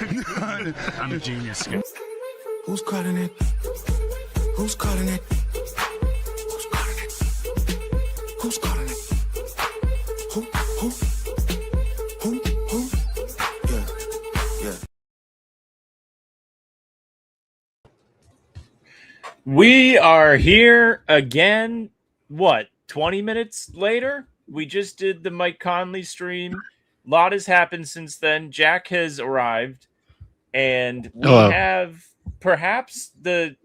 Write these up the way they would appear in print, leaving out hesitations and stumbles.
I'm a genius. Who's calling it? Who's calling it? Who's calling it? Who's calling it? Who? Yeah. We are here again. What, 20 minutes later? We just did the Mike Conley stream. A lot has happened since then. Jack has arrived, and we have perhaps the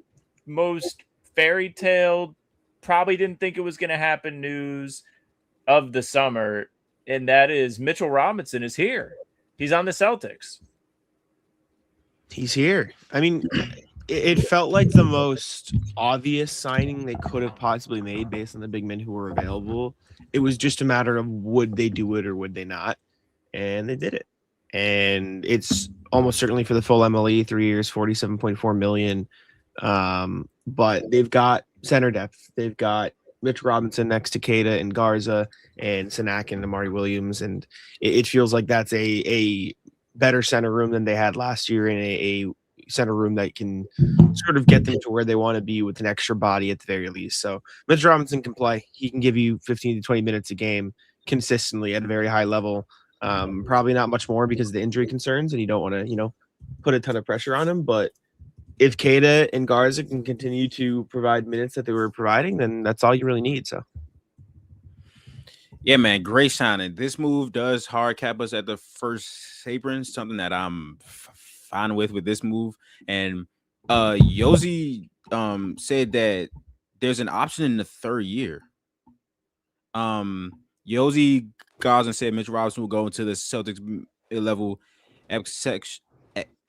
most fairy tale, probably didn't think it was going to happen news of the summer, and that is Mitchell Robinson is here. He's on the Celtics. He's here. I mean, it felt like the most obvious signing they could have possibly made based on the big men who were available. It was just a matter of would they do it or would they not, and they did it. And it's almost certainly for the full MLE, 3 years, $47.4 million. But they've got center depth. They've got Mitch Robinson next to Keita and Garza and Sinak and Amari Williams, and it feels like that's a better center room than they had last year, in a center room that can sort of get them to where they want to be with an extra body at the very least. So Mitch Robinson can play. He can give you 15 to 20 minutes a game consistently at a very high level. Probably not much more because of the injury concerns, and you don't want to, put a ton of pressure on him. But if Keita and Garza can continue to provide minutes that they were providing, then that's all you really need. So. Yeah, man, great signing. This move does hard cap us at the first apron, something that I'm fine with this move. And Yosi said that there's an option in the third year. Yosi Gosling said Mitch Robinson will go into the Celtics level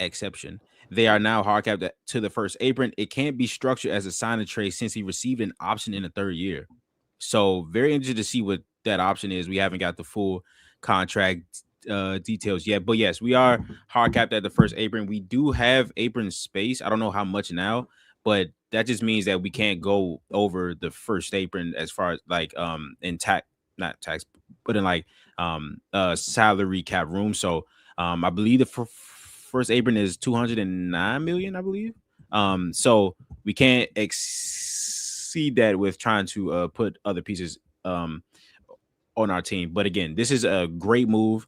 exception. They are now hard capped to the first apron. It can't be structured as a sign and trade since he received an option in the third year. So very interested to see what that option is. We haven't got the full contract details yet, but yes, we are hard capped at the first apron. We do have apron space. I don't know how much now, but that just means that we can't go over the first apron as far as like in not tax, but in like salary cap room. So I believe the first apron is 209 million, I believe. So we can't exceed that with trying to put other pieces on our team. But again, this is a great move.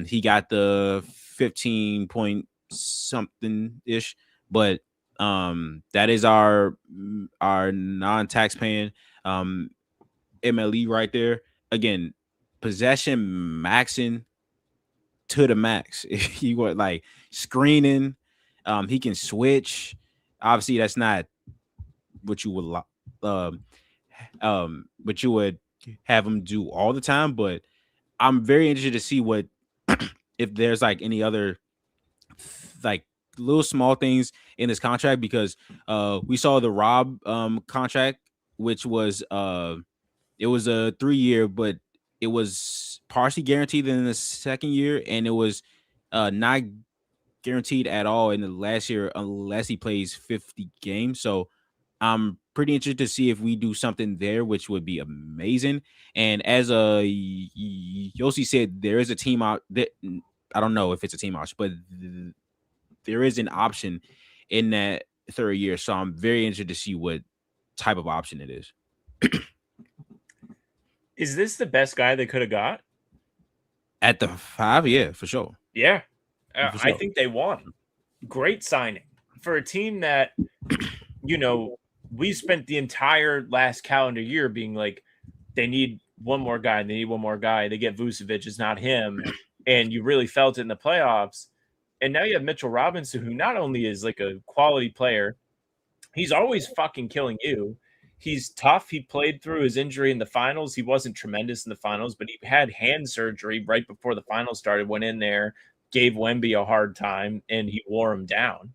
He got the 15 point something ish, but that is our non-tax paying MLE right there. Again, possession maxing to the max. If you want like screening, he can switch. Obviously, that's not what you would what you would have him do all the time, but I'm very interested to see what if there's like any other like little small things in this contract, because we saw the Rob contract, which was it was a 3 year, but it was partially guaranteed in the second year, and it was not guaranteed at all in the last year unless he plays 50 games. So I'm pretty interested to see if we do something there, which would be amazing. And as Yossi said, there is a team out that I don't know if it's a team option, but there is an option in that third year. So I'm very interested to see what type of option it is. Is this the best guy they could have got? At the 5, yeah, for sure. Yeah. I think they won. Great signing for a team that, we spent the entire last calendar year being like, they need one more guy. They need one more guy. They get Vucevic. It's not him. And you really felt it in the playoffs. And now you have Mitchell Robinson, who not only is like a quality player, he's always fucking killing you. He's tough. He played through his injury in the finals. He wasn't tremendous in the finals, but he had hand surgery right before the finals started, went in there, gave Wemby a hard time, and he wore him down.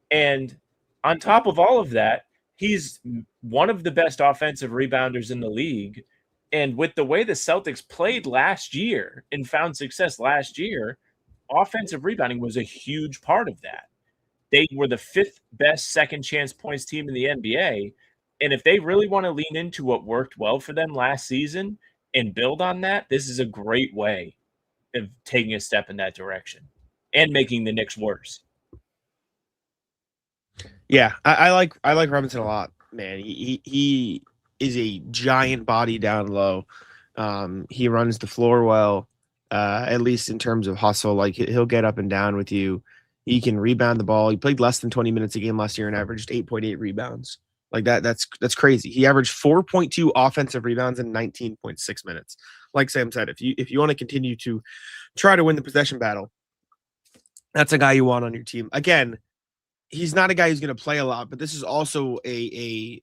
And on top of all of that, he's one of the best offensive rebounders in the league. And with the way the Celtics played last year and found success last year, offensive rebounding was a huge part of that. They were the 5th best second chance points team in the NBA. And if they really want to lean into what worked well for them last season and build on that, this is a great way of taking a step in that direction. and making the Knicks worse. Yeah, I like Robinson a lot, man. He is a giant body down low. He runs the floor well, at least in terms of hustle. Like he'll get up and down with you. He can rebound the ball. He played less than 20 minutes a game last year and averaged 8.8 rebounds. Like that's crazy. He averaged 4.2 offensive rebounds in 19.6 minutes. Like Sam said, if you want to continue to try to win the possession battle, that's a guy you want on your team. Again, he's not a guy who's going to play a lot, but this is also a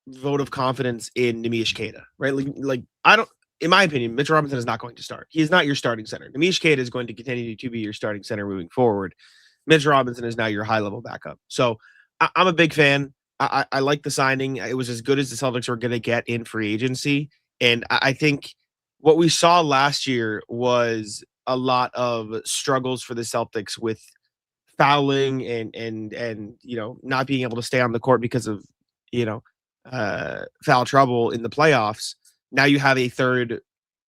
vote of confidence in Nemish Queta, right? Like I don't, in my opinion, Mitchell Robinson is not going to start. He is not your starting center. Nemish Queta is going to continue to be your starting center moving forward. Mitch Robinson is now your high level backup. So I'm a big fan. I like the signing. It was as good as the Celtics were going to get in free agency. And I think what we saw last year was a lot of struggles for the Celtics with fouling and not being able to stay on the court because of foul trouble in the playoffs. Now you have a third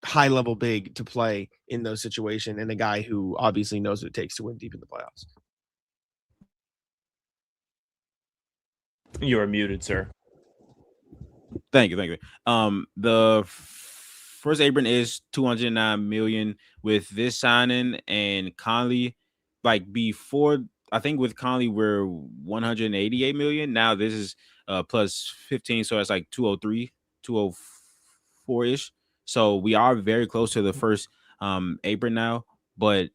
high level big to play in those situations and a guy who obviously knows what it takes to win deep in the playoffs. You are muted, sir. Thank you. The first apron is $209 million with this signing, and Conley, like before, I think with Conley we're $188 million. Now this is plus 15, so it's like 203, 204 ish. So we are very close to the first apron now, but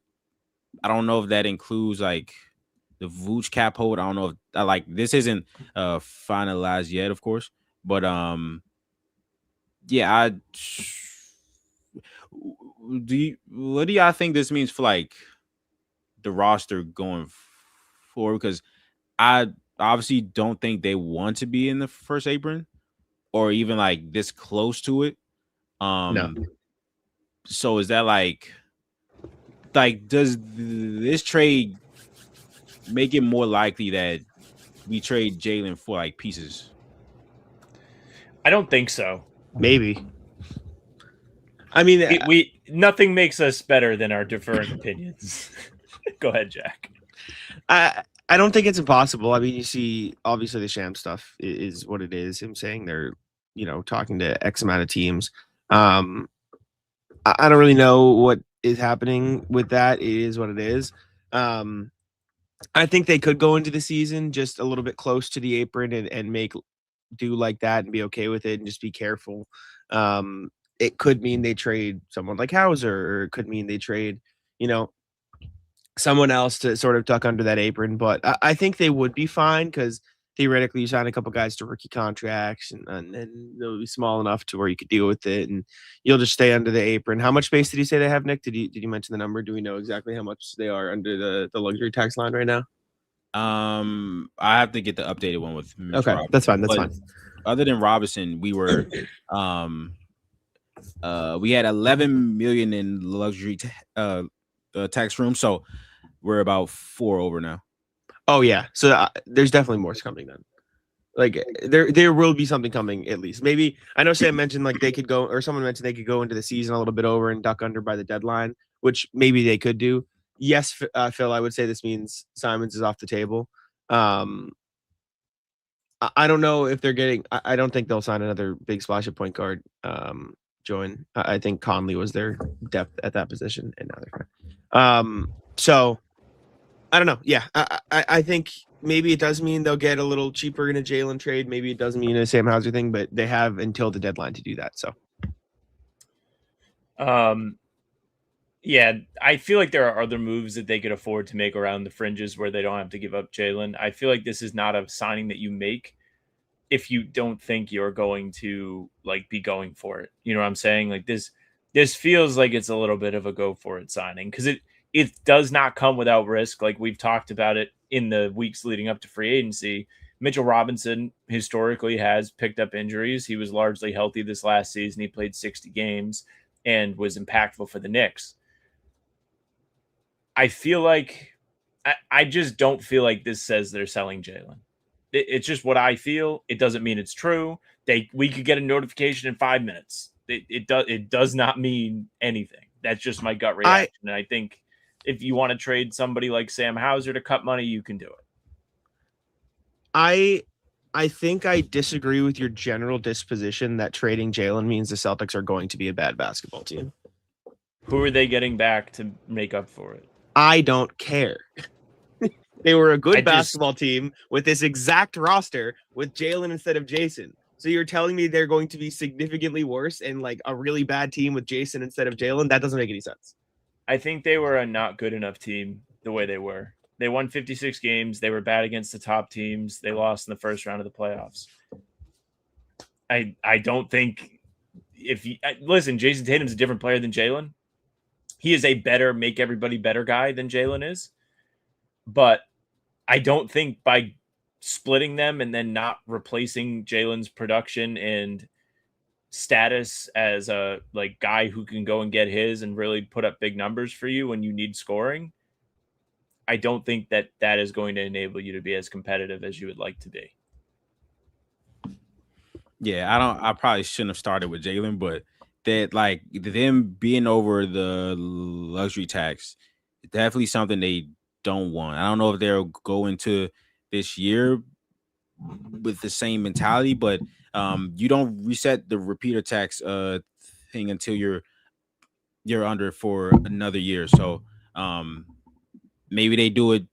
I don't know if that includes like the Vooch cap hold. I don't know if like this isn't finalized yet, of course, but yeah, what do y'all think this means for like the roster going forward? Because I obviously don't think they want to be in the first apron or even like this close to it. No. So is that like does this trade make it more likely that we trade Jalen for like pieces? I don't think so. Maybe. I mean, we nothing makes us better than our different opinions. Go ahead, Jack. I don't think it's impossible. I mean, you see, obviously the Sham stuff is what it is. Him saying they're, talking to X amount of teams. I don't really know what is happening with that. It is what it is. I think they could go into the season just a little bit close to the apron and do like that and be okay with it and just be careful. It could mean they trade someone like Hauser, or it could mean they trade, someone else to sort of tuck under that apron. But I think they would be fine because theoretically you sign a couple guys to rookie contracts and they'll be small enough to where you could deal with it and you'll just stay under the apron. How much space did you say they have, Nick? Did you mention the number? Do we know exactly how much they are under the luxury tax line right now? I have to get the updated one with Mitch okay. Robinson. That's fine. That's fine. Other than Robinson, we were we had 11 million in luxury tax room, so we're about 4 over now. Oh yeah, so there's definitely more coming then. Like there will be something coming at least. Maybe I know Sam mentioned like they could go, or someone mentioned they could go into the season a little bit over and duck under by the deadline, which maybe they could do. Yes, Phil, I would say this means Simons is off the table. I don't know if they're getting. I don't think they'll sign another big splash at point guard. Join. I think Conley was their depth at that position, and now they're fine. So I don't know. Yeah, I think maybe it does mean they'll get a little cheaper in a Jalen trade. Maybe it doesn't mean a Sam Hauser thing, but they have until the deadline to do that. So, yeah, I feel like there are other moves that they could afford to make around the fringes where they don't have to give up Jalen. I feel like this is not a signing that you make if you don't think you're going to like be going for it. You know what I'm saying? Like this feels like it's a little bit of a go for it signing because it does not come without risk. Like we've talked about it in the weeks leading up to free agency. Mitchell Robinson historically has picked up injuries. He was largely healthy this last season. He played 60 games and was impactful for the Knicks. I feel like I just don't feel like this says they're selling Jalen. It's just what I feel. It doesn't mean it's true. We could get a notification in 5 minutes. It does not mean anything. That's just my gut reaction. And I think if you want to trade somebody like Sam Hauser to cut money, you can do it. I think I disagree with your general disposition that trading Jalen means the Celtics are going to be a bad basketball team. Who are they getting back to make up for it? I don't care. They were a good basketball team with this exact roster with Jalen instead of Jason. So you're telling me they're going to be significantly worse and like a really bad team with Jason instead of Jalen? That doesn't make any sense. I think they were a not good enough team the way they were. They won 56 games. They were bad against the top teams. They lost in the first round of the playoffs. I don't think listen, Jason Tatum's a different player than Jalen. He is a better make everybody better guy than Jalen is. But I don't think by splitting them and then not replacing Jalen's production and status as a like guy who can go and get his and really put up big numbers for you when you need scoring, I don't think that that is going to enable you to be as competitive as you would like to be. Yeah, I probably shouldn't have started with Jalen, but that like them being over the luxury tax, definitely something they don't want. I don't know if they'll go into this year with the same mentality, but you don't reset the repeater tax thing until you're under for another year. So maybe they do it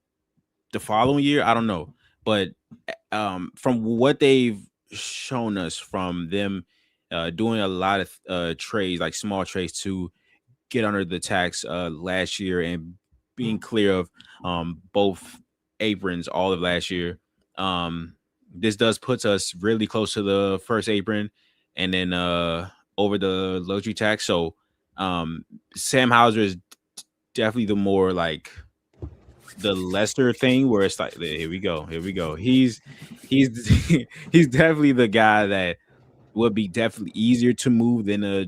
the following year. I don't know, but from what they've shown us from them doing a lot of trades, like small trades to get under the tax last year and being clear of both aprons all of last year. This does puts us really close to the first apron and then over the luxury tax. So Sam Hauser is definitely the more like the lesser thing where it's like, here we go. He's he's definitely the guy that would be definitely easier to move than a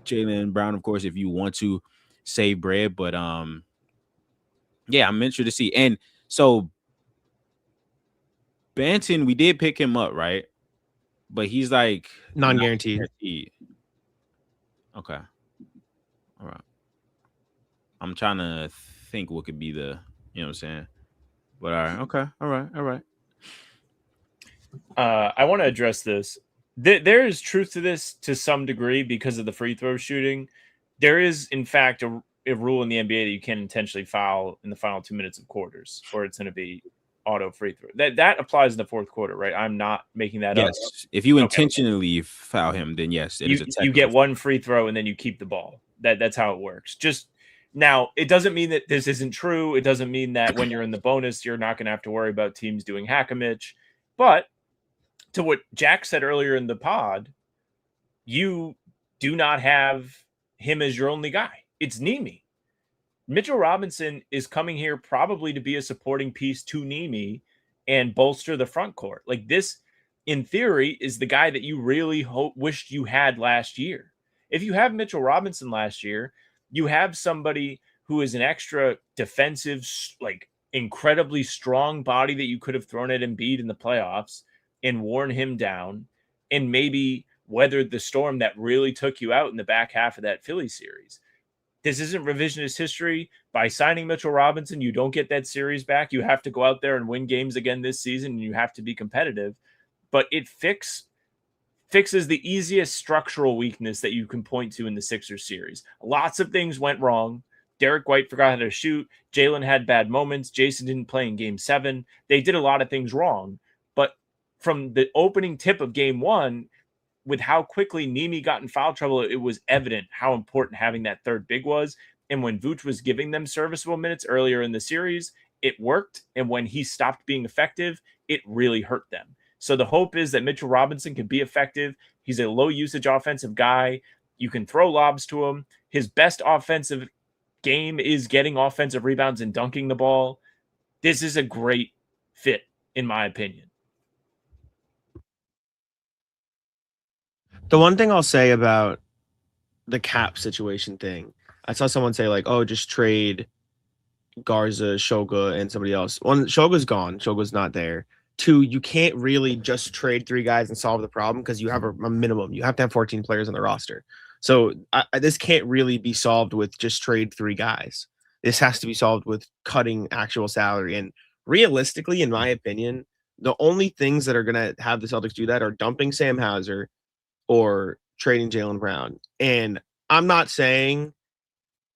Jaylen Brown, of course, if you want to save bread. But yeah, I'm interested to see. And so Banton, we did pick him up, right? But he's like non-guaranteed. Okay. All right. I'm trying to think what could be the, you know what I'm saying? But all right. Okay. All right. I want to address this. There is truth to this to some degree because of the free throw shooting. There is, in fact, a rule in the NBA that you can't intentionally foul in the final 2 minutes of quarters, or it's going to be auto free throw. That applies in the fourth quarter, right? I'm not making that up. Yes. If you intentionally foul him, then yes, you get one free throw and then you keep the ball. That's how it works. Just now, it doesn't mean that this isn't true. It doesn't mean that when you're in the bonus, you're not going to have to worry about teams doing hack-a-mitch. But to what Jack said earlier in the pod, you do not have him as your only guy. It's Nemi. Mitchell Robinson is coming here probably to be a supporting piece to Nemi and bolster the front court. Like this, in theory, is the guy that you really wished you had last year. If you have Mitchell Robinson last year, you have somebody who is an extra defensive, like incredibly strong body that you could have thrown at Embiid in the playoffs and worn him down and maybe weathered the storm that really took you out in the back half of that Philly series. This isn't revisionist history. By signing Mitchell Robinson, you don't get that series back. You have to go out there and win games again this season, and you have to be competitive. But it fixes the easiest structural weakness that you can point to in the Sixers series. Lots of things went wrong. Derek White forgot how to shoot. Jalen had bad moments. Jason didn't play in Game 7. They did a lot of things wrong. But from the opening tip of Game 1, with how quickly Nemi got in foul trouble, it was evident how important having that third big was. And when Vooch was giving them serviceable minutes earlier in the series, it worked. And when he stopped being effective, it really hurt them. So the hope is that Mitchell Robinson can be effective. He's a low usage offensive guy. You can throw lobs to him. His best offensive game is getting offensive rebounds and dunking the ball. This is a great fit, in my opinion. The one thing I'll say about the cap situation thing, I saw someone say like, "Oh, just trade Garza, Shoga, and somebody else." One, Shoga's gone. Shoga's not there. Two, you can't really just trade three guys and solve the problem because you have a minimum. You have to have 14 players on the roster. So this can't really be solved with just trade three guys. This has to be solved with cutting actual salary. And realistically, in my opinion, the only things that are going to have the Celtics do that are dumping Sam Hauser or trading Jaylen Brown. And I'm not saying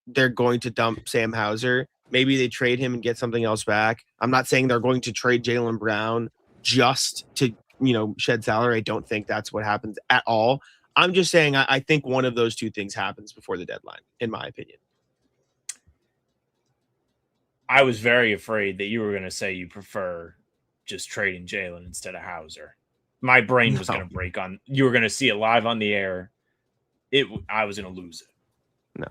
they're going to dump Sam Hauser. Maybe they trade him and get something else back. I'm not saying they're going to trade Jaylen Brown just to, shed salary. I don't think that's what happens at all. I'm just saying I think one of those two things happens before the deadline, in my opinion. I was very afraid that you were going to say you prefer just trading Jaylen instead of Hauser. My brain was going to break on. You were going to see it live on the air. I was going to lose it. No,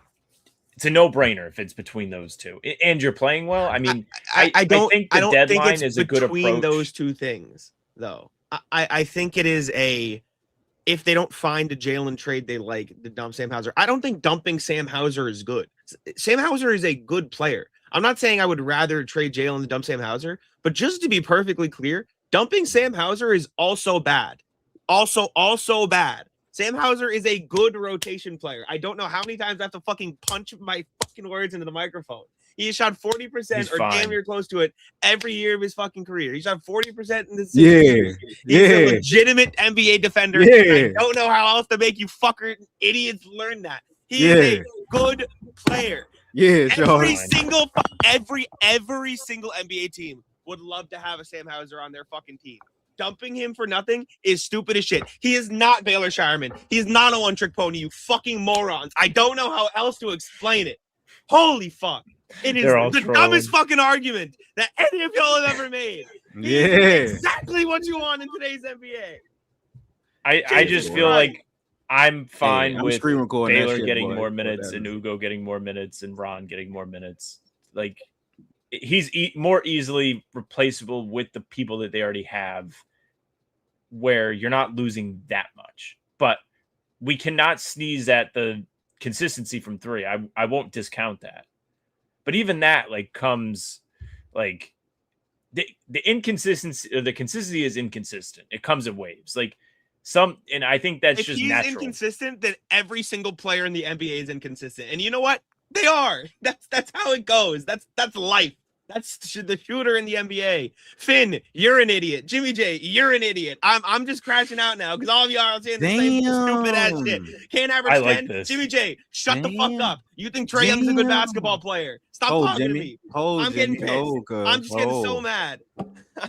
it's a no-brainer if it's between those two, and you're playing well. I mean, I don't think the deadline is a good approach between those two things, though. I think it is if they don't find a Jaylen trade they like, to dump Sam Hauser. I don't think dumping Sam Hauser is good. Sam Hauser is a good player. I'm not saying I would rather trade Jaylen than dump Sam Hauser, but just to be perfectly clear, dumping Sam Hauser is also bad. Also bad. Sam Hauser is a good rotation player. I don't know how many times I have to fucking punch my fucking words into the microphone. He has shot 40% or damn near close to it every year of his fucking career. He shot 40% in the season. He's a legitimate NBA defender. I don't know how else to make you fucker idiots learn that. He is a good player. Yeah, every single NBA team would love to have a Sam Hauser on their fucking team. Dumping him for nothing is stupid as shit. He is not Baylor Shireman. He is not a one-trick pony, you fucking morons. I don't know how else to explain it. Holy fuck. It is the dumbest fucking argument that any of y'all have ever made. Yeah. Exactly what you want in today's NBA. I just feel like I'm fine with Baylor shit, getting more minutes and Ugo getting more minutes and Ron getting more minutes. Like, he's more easily replaceable with the people that they already have, where you're not losing that much. But we cannot sneeze at the consistency from three. I won't discount that. But even that comes the inconsistency, or the consistency is inconsistent. It comes in waves. And I think that's just natural. If he's inconsistent, then every single player in the NBA is inconsistent. And you know what? They are. That's how it goes. That's life. That's the shooter in the NBA. Finn, you're an idiot. Jimmy J, you're an idiot. I'm just crashing out now because all of y'all are saying the same stupid ass shit. Can't average 10. Jimmy J, shut the fuck up. You think Trae Young's a good basketball player? Stop talking to me. I'm getting pissed. I'm just getting so mad.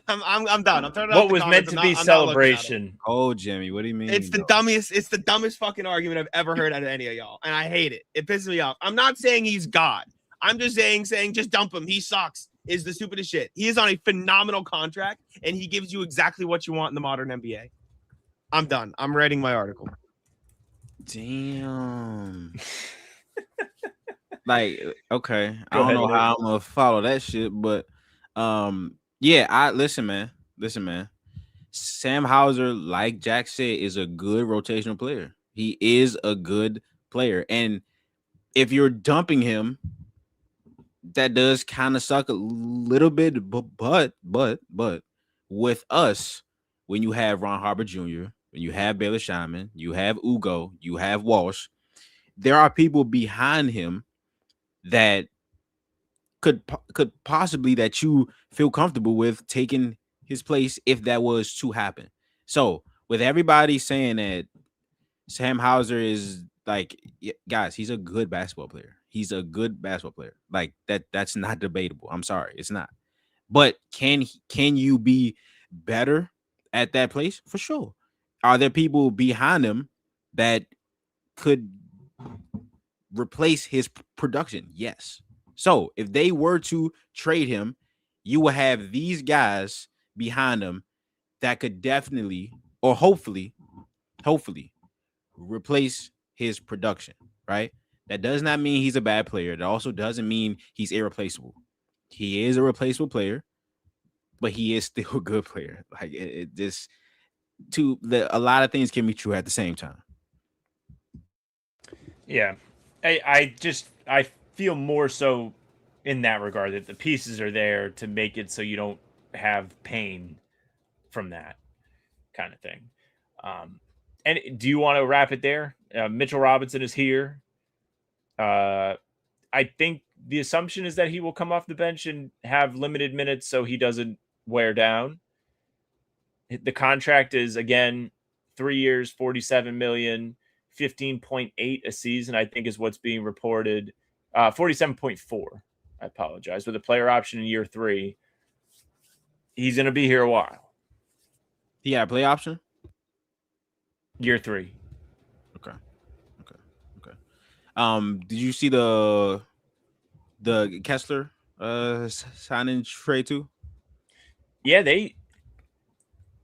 I'm done. I'm turning off. What was meant to be celebration? Oh, Jimmy, what do you mean? It's the dumbest fucking argument I've ever heard out of any of y'all, and I hate it. It pisses me off. I'm not saying he's God. I'm just saying just dump him. He sucks. Is the stupidest shit. He is on a phenomenal contract, and he gives you exactly what you want in the modern NBA. I'm done. I'm writing my article. Damn. Okay. I don't know how I'm gonna follow that shit, but yeah, listen, man. Sam Hauser, like Jack said, is a good rotational player. He is a good player. And if you're dumping him, that does kind of suck a little bit, but with us, when you have Ron Harper Jr., when you have Baylor Shireman, you have Ugo, you have Walsh, there are people behind him that could possibly that you feel comfortable with taking his place if that was to happen. So with everybody saying that Sam Hauser is guys, he's a good basketball player. He's a good basketball player. That's not debatable. I'm sorry, it's not. But can you be better at that place? For sure. Are there people behind him that could replace his production? Yes. So if they were to trade him, you will have these guys behind him that could definitely or hopefully replace his production, right? That does not mean he's a bad player. It also doesn't mean he's irreplaceable. He is a replaceable player, but he is still a good player. A lot of things can be true at the same time. Yeah. I feel more so in that regard that the pieces are there to make it so you don't have pain from that kind of thing. And do you want to wrap it there? Mitchell Robinson is here. I think the assumption is that he will come off the bench and have limited minutes so he doesn't wear down. The contract is, again, 3 years, 47 million, 15.8 a season, I think is what's being reported. 47.4. I apologize. With a player option in year 3, he's going to be here a while. Yeah, play option. Year 3. Okay. Did you see the Kessler signing trade too? Yeah,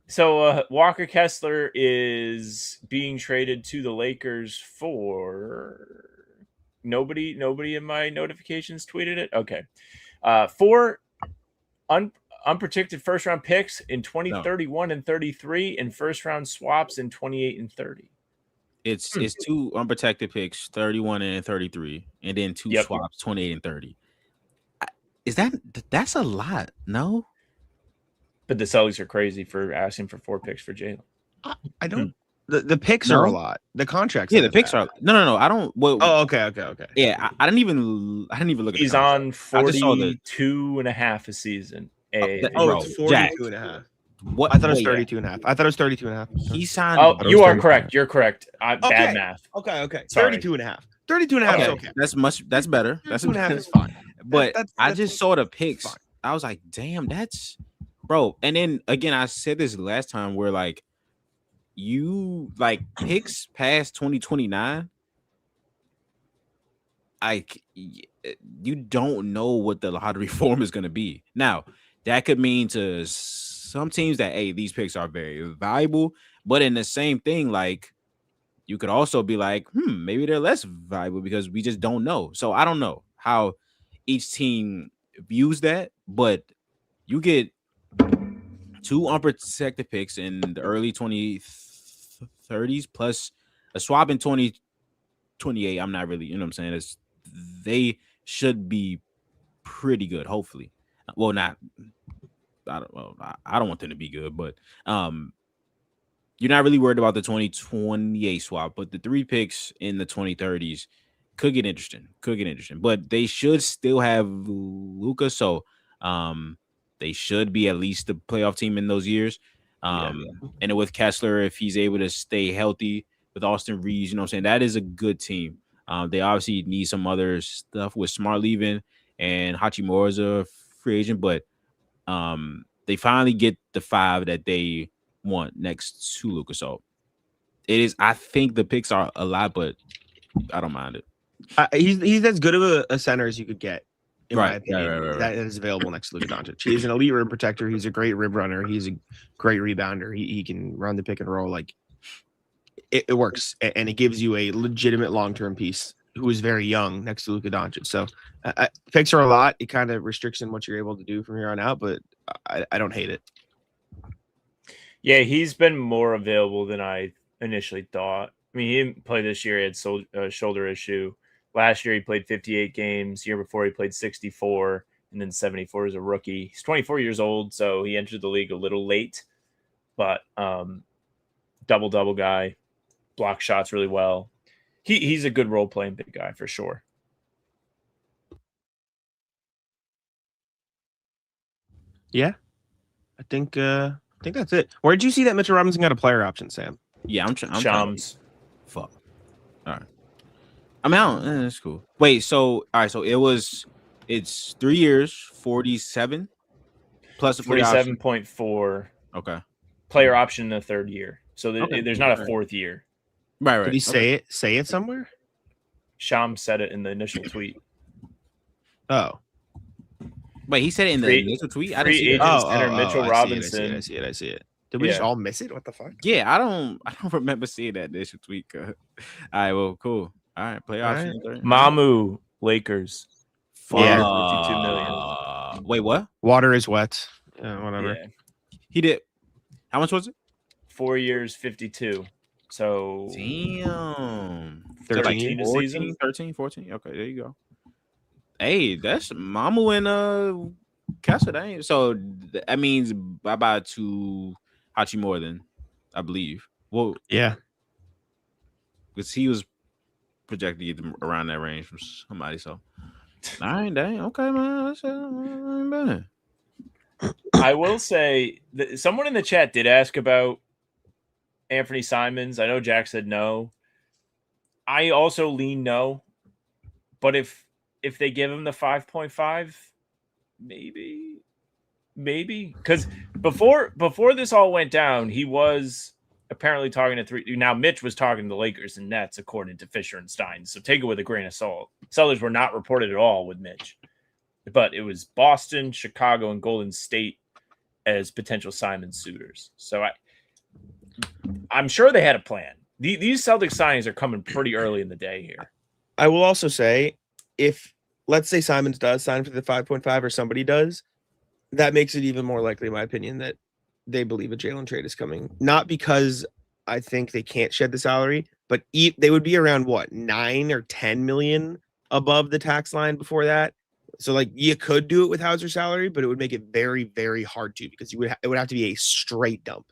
So Walker Kessler is being traded to the Lakers for nobody in my notifications tweeted it. Okay. 4 unprotected first round picks in 2031 and 33 and first round swaps in 28 and 30. It's 2 unprotected picks, 31 and 33, and then 2 swaps, 28 and 30. That's a lot, no? But the Celtics are crazy for asking for 4 picks for Jalen. I don't. The picks are a lot. The contracts. Yeah, the picks are. No. I don't. Well, okay. Yeah, I didn't even look at. He's on 42 and a half a season. It's 42 and a half. What? I thought it was 32 and a half. I thought it was 32 and a half. He signed. Oh, you are correct. You're correct. Bad math. Okay. Sorry. 32 and a half. 32 and a half is okay. That's better. 32 and a half is fine. But I just saw the picks. Fine. I was like, damn, that's bro. And then again, I said this last time where like you like picks past 2029. Like you don't know what the lottery form is going to be. Now, that could mean to some teams that, hey, these picks are very valuable, but in the same thing, like you could also be like, maybe they're less valuable because we just don't know. So I don't know how each team views that, but you get 2 unprotected picks in the early 2030s plus a swap in 2028. I'm not really, you know what I'm saying? They should be pretty good, hopefully. Well, not. I don't want them to be good, but you're not really worried about the 2028 swap, but the 3 picks in the 2030s could get interesting. But they should still have Luka, so they should be at least the playoff team in those years. And with Kessler, if he's able to stay healthy with Austin Reeves, you know what I'm saying? That is a good team. They obviously need some other stuff with Smart leaving and Hachimura is a free agent, but they finally get the 5 that they want next to Luka. So it is. I think the picks are a lot, but I don't mind it. He's as good of a center as you could get, in my opinion. Right. That is available next to Luka Doncic. He's an elite rim protector. He's a great rib runner. He's a great rebounder. He can run the pick and roll. Like it works, and it gives you a legitimate long-term piece who is very young next to Luka Doncic. So picks are a lot. It kind of restricts in what you're able to do from here on out, but I don't hate it. Yeah, he's been more available than I initially thought. I mean, he didn't play this year. He had a shoulder issue. Last year, he played 58 games. Year before, he played 64, and then 74 as a rookie. He's 24 years old, so he entered the league a little late. But double-double guy, blocks shots really well. He's a good role-playing big guy for sure. Yeah, I think that's it. Where did you see that Mitchell Robinson got a player option, Sam? Yeah, I'm Shams. Fuck. All right. I'm out. That's cool. Wait, so all right, so it's 3 years, 47 plus a 47.4. Okay. Player option in the 3rd year. So there's not a 4th year. Right. Did he say it somewhere? Shams said it in the initial tweet. Oh. Wait, he said it in the initial tweet? I didn't see that. Mitchell Robinson. I see it. Did we just all miss it? What the fuck? Yeah, I don't remember seeing that initial tweet. All right, well, cool. All right, play option. Right. Mamu, Lakers. Yeah. 52 million. Wait, what? Water is wet. Whatever. Yeah. He did. How much was it? 4 years, 52. So damn. 13 a season? 13, 14. Okay, there you go. Hey, that's Mamu and Kessler. So that means bye-bye to Hachimura then, I believe. Well, yeah. Because he was projected to get around that range from somebody. So Dang. Okay, man. That's ain't bad. I will say that someone in the chat did ask about Anthony Simons. I know Jack said no. I also lean no. But if they give him the 5.5, maybe because before this all went down, he was apparently talking to 3. Now Mitch was talking to the Lakers and Nets, according to Fisher and Stein. So take it with a grain of salt. Sellers were not reported at all with Mitch, but it was Boston, Chicago, and Golden State as potential Simons suitors. So I'm sure they had a plan. These Celtics signings are coming pretty early in the day here. I will also say, if let's say Simons does sign for the 5.5 or somebody does, that makes it even more likely, in my opinion, that they believe a Jalen trade is coming. Not because I think they can't shed the salary, but they would be around 9 or 10 million above the tax line before that. So like you could do it with Hauser's salary, but it would make it very, very hard to, because it would have to be a straight dump.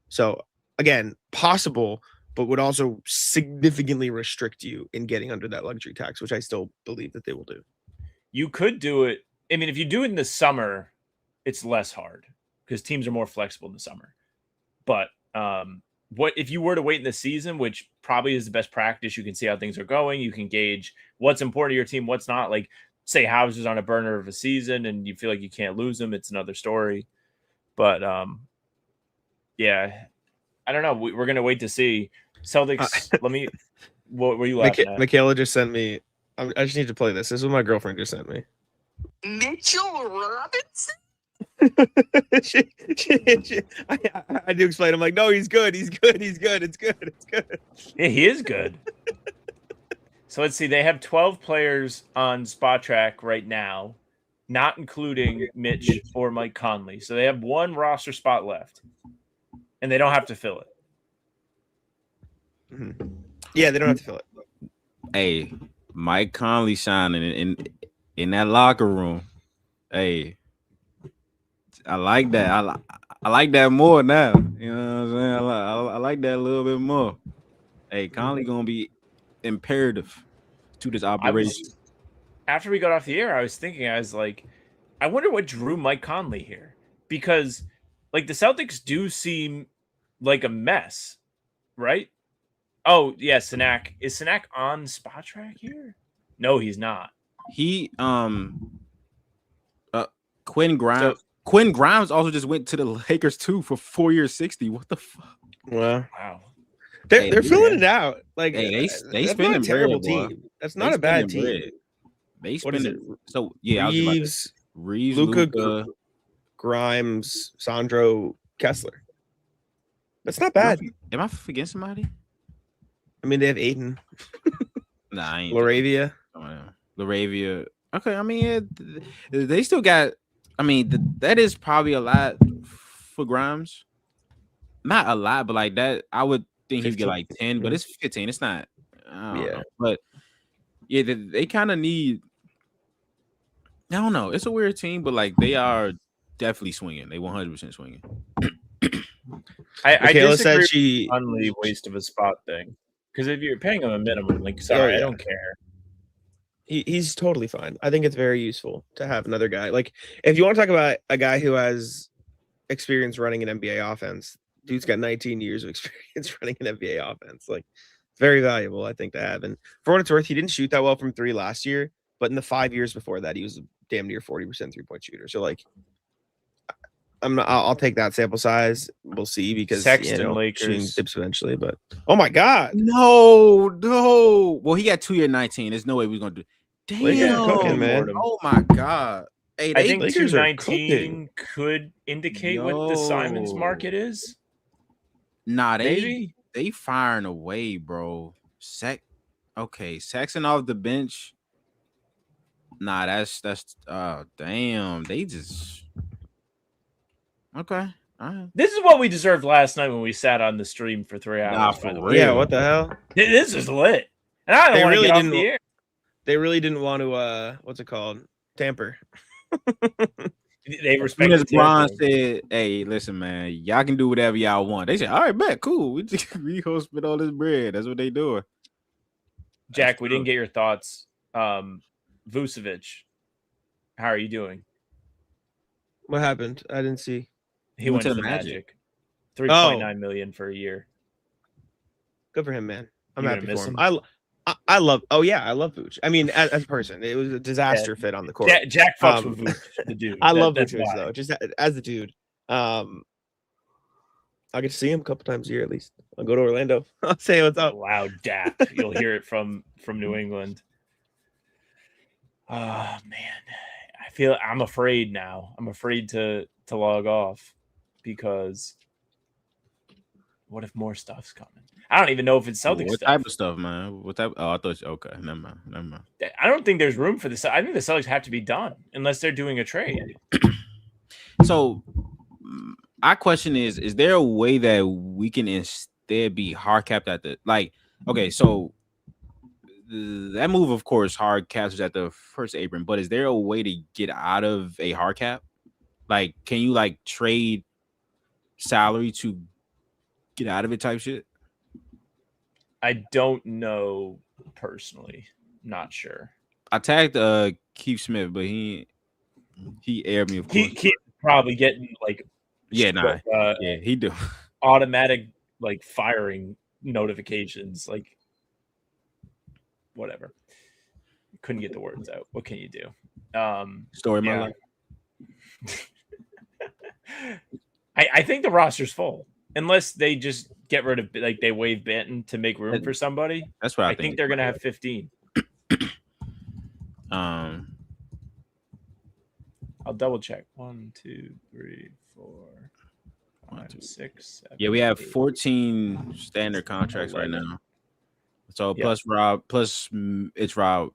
So again, possible, but would also significantly restrict you in getting under that luxury tax, which I still believe that they will do. You could do it. I mean, if you do it in the summer, it's less hard because teams are more flexible in the summer. But what if you were to wait in the season, which probably is the best practice? You can see how things are going. You can gauge what's important to your team, what's not. Like, say Hauser's on a burner of a season and you feel like you can't lose him, it's another story. But yeah, I don't know. We're gonna wait to see. Celtics. What were you laughing at? Michaela just sent me. I just need to play this. This is what my girlfriend just sent me. Mitchell Robinson? I do explain. I'm like, no, he's good. It's good. Yeah, he is good. So let's see. They have 12 players on Spot Track right now, not including Mitch or Mike Conley. So they have one roster spot left, and they don't have to fill it. Mm-hmm. Yeah, they don't have to fill it. Hey, Mike Conley shining in that locker room. Hey, I like that. I like that more now. You know what I'm saying? I like that a little bit more. Hey, Conley gonna be imperative to this operation. After we got off the air, I was thinking, I was like, I wonder what drew Mike Conley here, because like the Celtics do seem like a mess, right? Oh yeah, Sanak. Is Sanak on Spot Track here? No, he's not. He Quinn Grimes. Quinn Grimes also just went to the Lakers too for 4 years, 60. What the fuck? Wow. They're filling it out. Like they that's spend not a terrible bread, team. That's not a bad team. Bread. They what is it? So yeah, Reeves, Luka, Grimes, Sandro, Kessler. That's not bad. Am I forgetting somebody? I mean, they have Aiden. Nah, I ain't Laravia. Laravia. Okay, I mean, they still got. I mean, that is probably a lot for Grimes. Not a lot, but like that, I would think 15. He'd get like 10, but it's 15. It's not. I don't Yeah. know. But yeah, they kind of need. I don't know. It's a weird team, but like they are definitely swinging. They 100% swinging. I Michaela disagree said she on the waste of a spot thing, because if you're paying him a minimum, like, sorry, I don't care. He's totally fine. I think it's very useful to have another guy. Like, if you want to talk about a guy who has experience running an NBA offense, dude's got 19 years of experience running an NBA offense. Like, it's very valuable, I think, to have. And for what it's worth, he didn't shoot that well from 3 last year, but in the 5 years before that, he was a damn near 40% 3-point shooter. So, like, I'll take that sample size. We'll see, because Sexton, shooting Lakers dips eventually. But oh my god, no. Well, he got 2 year 19. There's no way we're gonna do. Damn, Lakers are cooking, man. Oh my god. Hey, I think Lakers are 219 could indicate what the Simons market is. Nah, Maybe they firing away, bro. Sexton off the bench. Nah, that's damn. They just okay. All right. This is what we deserved last night when we sat on the stream for 3 hours. Nah, by the for way. real. Yeah, what the hell? This is lit, and I don't want to get off the air. They really didn't want to what's it called? Tamper. They respect. As Bron said, "Hey, listen, man, y'all can do whatever y'all want." They said, "All right, bet, cool. We gonna spit all this bread." That's what they doing. Jack, we didn't get your thoughts. Vucevic. How are you doing? What happened? I didn't see. He went to the Magic. 3.9 million for a year. Good for him, man. I'm You happy gonna for miss him. I love. Oh yeah, I love Vooch. I mean, as a person, it was a disaster fit on the court. Jack fucks with Vooch, the dude. I love that's Vooch though, just as the dude. I get to see him a couple times a year at least. I'll go to Orlando. I'll say what's up. Loud dap. You'll hear it from New England. Oh man, I'm afraid now. I'm afraid to log off because what if more stuff's coming? I don't even know if it's Celtics What stuff. type of stuff, man? What type? Oh, I thought. Okay, never mind. I don't think there's room for this. I think the Celtics have to be done unless they're doing a trade. So, our question is there a way that we can instead be hard capped at the okay, so that move, of course, hard caps at the first apron, but is there a way to get out of a hard cap? Like, can you trade salary to get out of it type shit? I don't know personally. Not sure. I tagged Keith Smith, but he aired me, of course. He's probably getting yeah, he do automatic firing notifications, whatever. Couldn't get the words out. What can you do? Story of my life. I think the roster's full unless they just get rid of they waive Banton to make room for somebody. That's what I think they're gonna have 15. I'll double check. 1, 2, 3, 4, 5, 6, 7. Yeah, we have 8, 14 standard contracts 11. right now. So plus Rob, plus it's Rob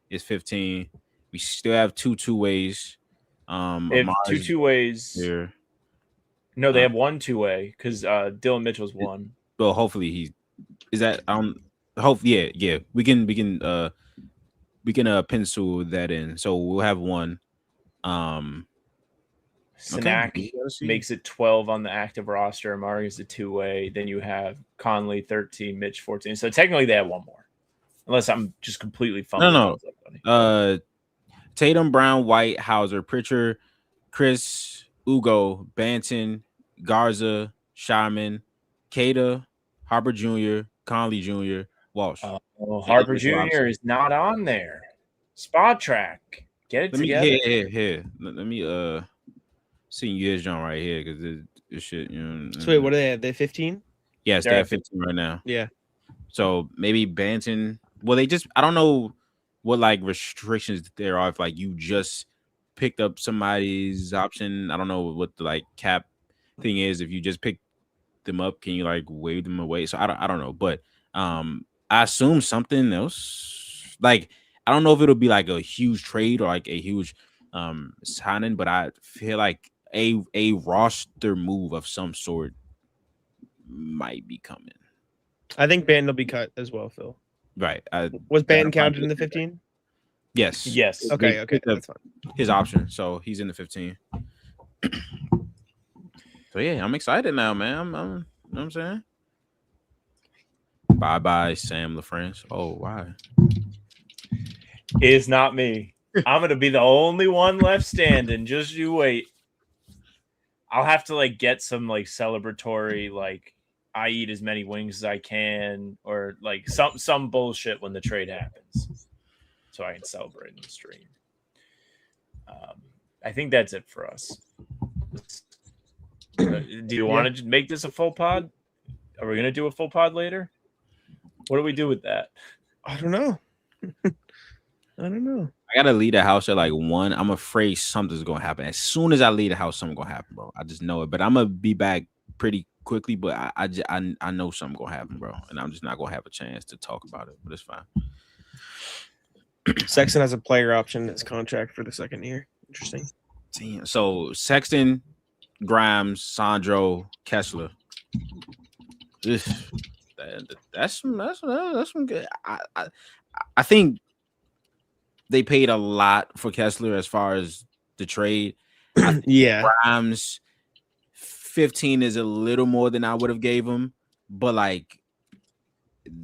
is 15. We still have two ways. They have two ways here. No, they have 1 2-way because Dylan Mitchell's 1. Well, hopefully he is that. Hopefully, yeah. We can pencil that in. So we'll have 1. Sinak makes it 12 on the active roster. Amari is a 2-way. Then you have Conley 13, Mitch 14. So technically they have 1 more, unless I'm just completely fumbling. No. Tatum, Brown, White, Hauser, Pritchard, Chris, Ugo, Banton, Garza, Shyman, Cada, Harper Jr., Conley Jr., Walsh. Harper Jr. is not on there. Spot track. Get it together. Here. Let me see you John right here because this shit. So wait, what do they have? They 15? Yes, they have 15 right now. Yeah. So maybe Banton. Well, I don't know what restrictions there are if you just picked up somebody's option. I don't know what the cap thing is. If you just pick them up, can you wave them away? So I don't know, but I assume something else. I don't know if it'll be a huge trade or a huge signing, but I feel like a roster move of some sort might be coming. I think Banton will be cut as well, Phil. Right. Was Banton counted in the 15? Yes. Okay, that's fine. His option, so he's in the 15. So yeah, I'm excited now, man. I'm you know what I'm saying? Bye, Sam LaFrance. Oh, why? It's not me. I'm gonna be the only one left standing. Just you wait. I'll have to get some celebratory I eat as many wings as I can, or some bullshit when the trade happens, so I can celebrate in the stream. I think that's it for us. Do you want to make this a full pod? Are we gonna do a full pod later? What do we do with that? I don't know. I gotta leave the house at 1. I'm afraid something's gonna happen. As soon as I leave the house, something's gonna happen, bro. I just know it. But I'm gonna be back pretty quickly. But I know something gonna happen, bro. And I'm just not gonna have a chance to talk about it. But it's fine. Sexton has a player option in his contract for the second year. Interesting. Damn. So Sexton, Grimes, Sandro, Kessler. That's some good. I think they paid a lot for Kessler as far as the trade. Yeah. Grimes 15 is a little more than I would have gave him, but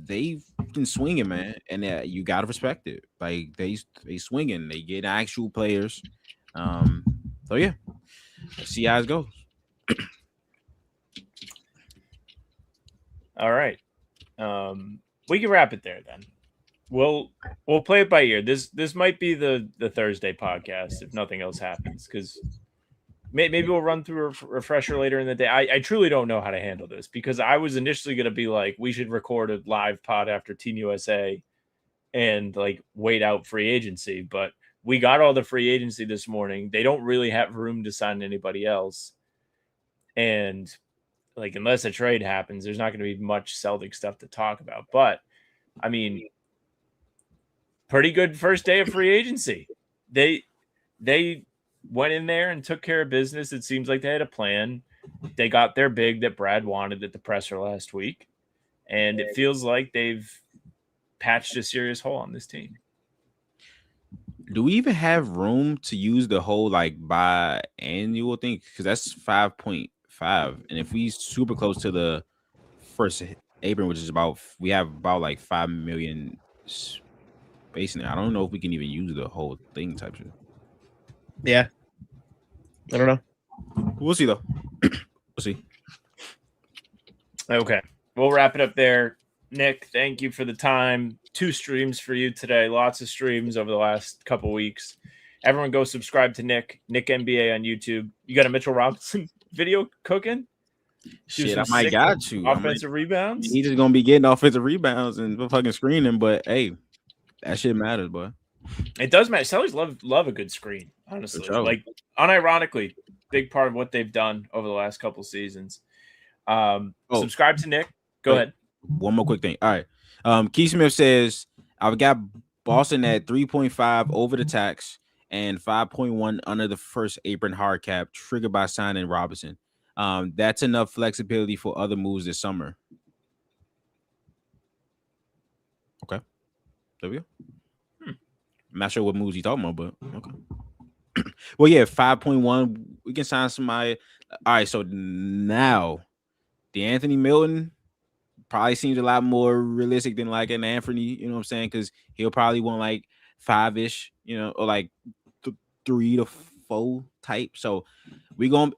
they've been swinging, man, and you gotta respect it. Like they swinging, they get actual players. So yeah, let's see how it goes. All right. We can wrap it there then. We'll play it by ear. This might be the Thursday podcast if nothing else happens, because maybe we'll run through a refresher later in the day. I truly don't know how to handle this, because I was initially going to be like, we should record a live pod after Team USA and like wait out free agency, but we got all the free agency this morning. They don't really have room to sign anybody else, and like unless a trade happens, there's not going to be much Celtic stuff to talk about. But I mean, pretty good first day of free agency. They went in there and took care of business. It seems like they had a plan. They got their big that Brad wanted at the presser last week, and it feels like they've patched a serious hole on this team. Do we even have room to use the whole like biannual thing? Because that's 5.5, and if we super close to the first Abram, which is about, we have about like 5 million space in there. I don't know if we can even use the whole thing type shit. Yeah, I don't know. We'll see though. We'll see. Okay, we'll wrap it up there. Nick, thank you for the time. 2 streams for you today. Lots of streams over the last couple weeks. Everyone go subscribe to Nick NBA on YouTube. You got a Mitchell Robinson video cooking? Shit, I might got you. Offensive rebounds? He's just going to be getting offensive rebounds and fucking screening, but hey, that shit matters, boy. It does matter. Sellers love a good screen, honestly. Sure. Like, unironically, big part of what they've done over the last couple seasons. Subscribe to Nick. Go ahead. One more quick thing. All right. Keith Smith says, I've got Boston at 3.5 over the tax and 5.1 under the first apron hard cap, triggered by signing Robinson. That's enough flexibility for other moves this summer. Okay. There we go. I'm not sure what moves he's talking about, but okay. Well, yeah, 5.1. We can sign somebody. All right, so now the Anthony Milton probably seems a lot more realistic than like an Anthony, you know what I'm saying? Because he'll probably want like 5-ish, you know, or like 3 to 4 type. So we gonna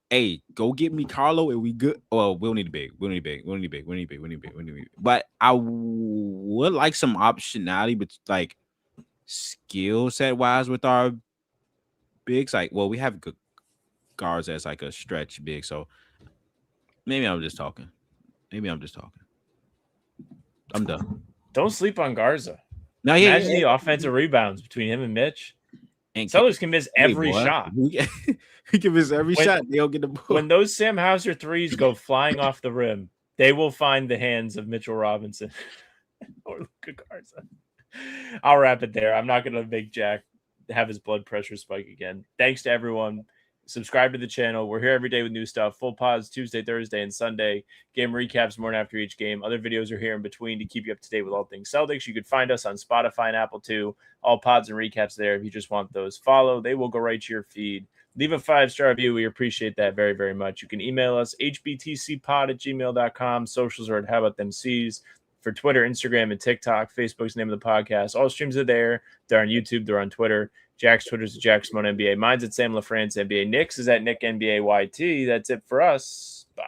go get me Carlo and we good. Well, we'll need a big. But I would like some optionality, but like skill set wise with our bigs. Like, well, we have good guards as like a stretch big. So maybe I'm just talking. I'm done. Don't sleep on Garza. No, Imagine the offensive rebounds between him and Mitch. And Sellers can miss every shot. He can miss every shot. They'll get the ball. When those Sam Hauser threes go flying off the rim, they will find the hands of Mitchell Robinson or Luka Garza. I'll wrap it there. I'm not going to make Jack have his blood pressure spike again. Thanks to everyone. Subscribe to the channel. We're here every day with new stuff. Full pods Tuesday, Thursday, and Sunday. Game recaps morning after each game. Other videos are here in between to keep you up to date with all things Celtics. You could find us on Spotify and Apple too. All pods and recaps there if you just want those. Follow. They will go right to your feed. Leave a 5-star review. We appreciate that very, very much. You can email us, hbtcpod@gmail.com. Socials are at How About Them C's. For Twitter, Instagram, and TikTok. Facebook's the name of the podcast. All streams are there. They're on YouTube. They're on Twitter. Jack's Twitter's at Jack Simone NBA. Mine's at Sam LaFrance NBA. Nick's is at Nick NBA YT. That's it for us. Bye.